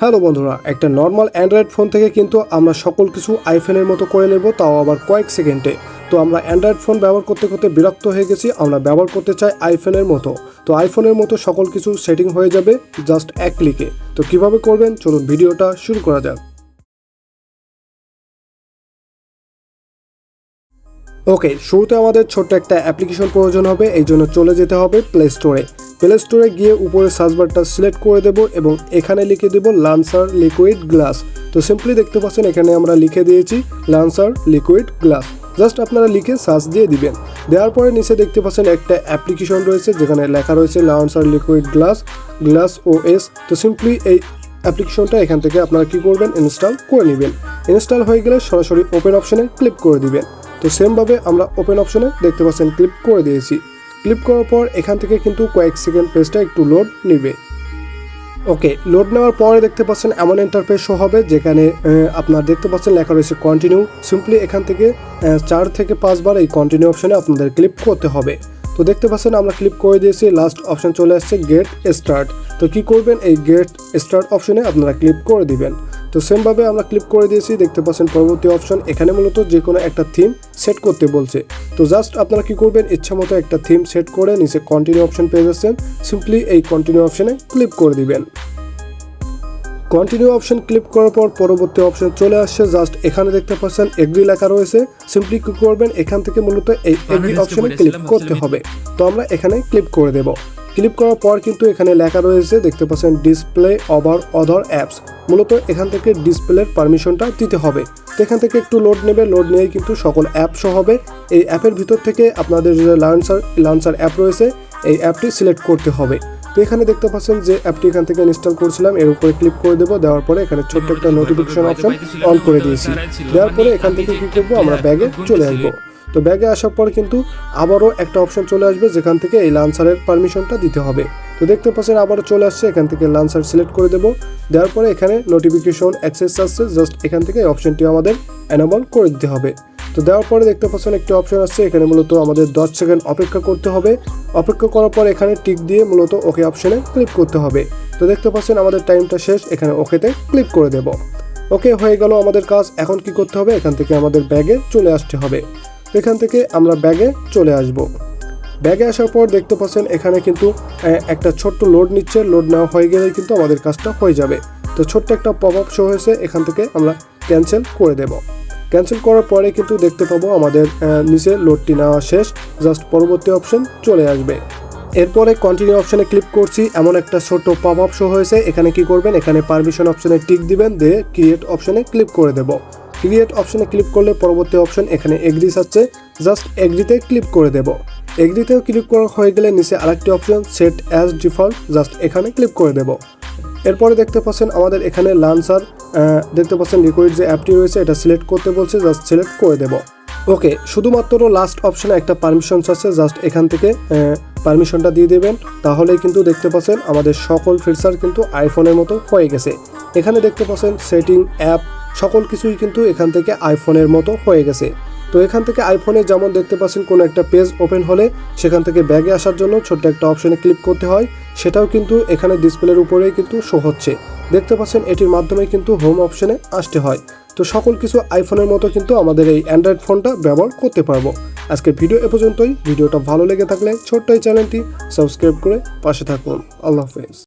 Hello বন্ধুরা, একটা normal Android phone থেকে কিন্তু আমরা সকল কিছু আইফোনের মতো করে নেব, তাও আবার কয়েক সেকেন্ডে। তো আমরা অ্যান্ড্রয়েড ফোন ব্যবহার করতে করতে বিরক্ত হয়ে গেছি, আমরা ব্যবহার করতে চাই আইফোনের মতো। তো আইফোনের মতো সকল কিছু সেটিং হয়ে যাবে জাস্ট এক ক্লিকে। তো কিভাবে করবেন চলুন ভিডিওটা শুরু করা যাক। ওকে, শুরুতে আমাদের ছোট্ট একটা অ্যাপ্লিকেশন প্রয়োজন হবে, এই জন্য চলে যেতে হবে প্লে স্টোরে। প্লে স্টোরে গিয়ে উপরে সার্চ বারটা সিলেক্ট করে দেব এবং এখানে লিখে দেব লান্সার লিকুইড গ্লাস। তো সিম্পলি দেখতে পাচ্ছেন এখানে আমরা লিখে দিয়েছি লান্সার লিকুইড গ্লাস। জাস্ট আপনারা লিখে সার্চ দিয়ে দিবেন। দেওয়ার পরে নিচে দেখতে পাচ্ছেন একটা অ্যাপ্লিকেশন রয়েছে যেখানে লেখা রয়েছে লান্সার লিকুইড গ্লাস ওএস। তো সিম্পলি এই অ্যাপ্লিকেশনটা এখান থেকে আপনারা কি করবেন, ইনস্টল করে নেবেন। ইনস্টল হয়ে গেলে সরাসরি ওপেন অপশনে ক্লিক করে দিবেন। তো সেমভাবে আমরা ওপেন অপশনে দেখতে পাচ্ছেন ক্লিক করে দিয়েছি। ক্লিক করার পর এখান থেকে কিন্তু কয়েক সেকেন্ড পেজটা একটু লোড নেবে। ওকে, লোড নেওয়ার পরে দেখতে পাচ্ছেন এমন ইন্টারফেস শো হবে যেখানে আপনার দেখতে পাচ্ছেন লেখা রয়েছে কন্টিনিউ। সিম্পলি এখান থেকে 4 থেকে 5 বার এই কন্টিনিউ অপশনে আপনাদের ক্লিক করতে হবে। তো দেখতে পাচ্ছেন আমরা ক্লিক করে দিয়েছি, লাস্ট অপশন চলে আসছে গেট স্টার্ট। তো কি করবেন, এই গেট স্টার্ট অপশনে আপনারা ক্লিক করে দিবেন। তো সেমভাবে আমরা ক্লিক করে দিয়েছি, দেখতে পাচ্ছেন পরবর্তী অপশন। এখানে মূলত যে কোনো একটা থিম সেট করতে বলছে। তো জাস্ট আপনারা কি করবেন, ইচ্ছা মতো একটা থিম সেট করে নিচে কন্টিনিউ অপশন পেয়ে যাচ্ছেন। সিম্পলি এই কন্টিনিউ অপশনে ক্লিক করে দিবেন। কন্টিনিউ অপশন ক্লিক করার পর পরবর্তী অপশন চলে আসছে। জাস্ট এখানে দেখতে পাচ্ছেন এগ্রি লেখা রয়েছে। সিম্পলি কি করবেন, এখান থেকে মূলত এই এগ্রি অপশনে ক্লিক করতে হবে। তো আমরা এখানে ক্লিক করে দেব। ক্লিক করার পর কিন্তু এখানে লেখা রয়েছে দেখতে পাচ্ছেন ডিসপ্লে ওভার আদার অ্যাপস। মূলত এখান থেকে ডিসপ্লের পারমিশনটা দিতে হবে। তো এখান থেকে একটু লোড নেবে, লোড নিয়েই কিন্তু সকল অ্যাপ শো হবে। এই অ্যাপের ভিতর থেকে আপনাদের যে লান্সার অ্যাপ রয়েছে এই অ্যাপটি সিলেক্ট করতে হবে। তো এখানে দেখতে পাচ্ছেন যে অ্যাপটি এখান থেকে ইনস্টল করছিলাম, এর উপরে ক্লিক করে দেবো। দেওয়ার পরে এখানে ছোট্ট একটা নোটিফিকেশন অপশন অন করে দিয়েছি। দেওয়ার পরে এখান থেকে কি করবো, আমরা ব্যাগে চলে আসবো। তো ব্যাগে আসার পর কিন্তু আবারও একটা অপশন চলে আসবে যেখান থেকে এই লান্সারের পারমিশনটা দিতে হবে। তো দেখতে পাচ্ছেন আবারও চলে আসছে, এখান থেকে লান্সার সিলেক্ট করে দেবো। দেওয়ার পরে এখানে নোটিফিকেশন অ্যাক্সেস আসছে, জাস্ট এখান থেকে এই অপশনটি আমাদের এনেবল করে দিতে হবে। তো দেওয়ার পরে দেখতে পাচ্ছেন একটি অপশন আসছে, এখানে মূলত আমাদের 10 সেকেন্ড অপেক্ষা করতে হবে। অপেক্ষা করার পর এখানে টিক দিয়ে মূলত ওকে অপশনে ক্লিক করতে হবে। তো দেখতে পাচ্ছেন আমাদের টাইমটা শেষ, এখানে ওকেতে ক্লিক করে দেব। ওকে হয়ে গেল আমাদের কাজ। এখন কি করতে হবে, এখান থেকে আমাদের ব্যাগে চলে আসতে হবে। এখান থেকে আমরা ব্যাগে চলে আসব। ব্যাগে আসার পর দেখতে পাচ্ছেন এখানে কিন্তু একটা ছোট্ট লোড নিচ্ছে। লোড নেওয়া হয়ে গেলেই কিন্তু আমাদের কাজটা হয়ে যাবে। তো ছোট্ট একটা পপ আপ শো হয়েছে, এখান থেকে আমরা ক্যান্সেল করে দেব। ক্যান্সেল করার পরে কিন্তু দেখতে পাবো আমাদের নিচে লোডটি নেওয়া শেষ, জাস্ট পরবর্তী অপশন চলে আসবে। এরপরে কন্টিনিউ অপশনে ক্লিক করছি, এমন একটা ছোট পপ আপ শো হয়েছে। এখানে কি করবেন, এখানে পারমিশন অপশনে টিক দিবেন, দিয়ে ক্রিয়েট অপশনে ক্লিক করে দেব। ক্রিয়েট অপশনে ক্লিক করলে পরবর্তী অপশন এখানে এগ্রি আছে, জাস্ট এগ্রিতে ক্লিক করে দেব। এগ্রিতেও ক্লিক করা হয়ে গেলে নিচে আরেকটি option set as default, just এখানে ক্লিক করে দেব। এরপরে দেখতে পাচ্ছেন আমাদের এখানে লান্সার দেখতে পাচ্ছেন লিকুইড যে অ্যাপটি রয়েছে এটা সিলেক্ট করতে বলছে, জাস্ট সিলেক্ট করে দেব। ওকে, শুধুমাত্র লাস্ট অপশনে একটা পারমিশন আছে, জাস্ট এখান থেকে পারমিশনটা দিয়ে দেবেন। তাহলেই কিন্তু দেখতে পাচ্ছেন আমাদের সকল ফিচার কিন্তু আইফোনের মতো হয়ে গেছে। এখানে দেখতে পাচ্ছেন সেটিং, অ্যাপ সকল কিছুই কিন্তু এখান থেকে আইফোনের মতো হয়ে গেছে। তো এখান থেকে আইফোনে যেমন দেখতে পাচ্ছেন কোনো একটা পেজ ওপেন হলে সেখান থেকে ব্যাগে আসার জন্য ছোট্ট একটা অপশনে ক্লিক করতে হয়, সেটাও কিন্তু এখানে ডিসপ্লের উপরেই কিন্তু শো হচ্ছে। দেখতে পাচ্ছেন এটির মাধ্যমে কিন্তু হোম অপশনে আসতে হয়। তো সকল কিছু আইফোনের মতো কিন্তু আমাদের এই অ্যান্ড্রয়েড ফোনটা ব্যবহার করতে পারবো। আজকের ভিডিও এ পর্যন্তই। ভিডিওটা ভালো লেগে থাকলে ছোট্ট এই চ্যানেলটি সাবস্ক্রাইব করে পাশে থাকুন। আল্লাহ হাফেজ।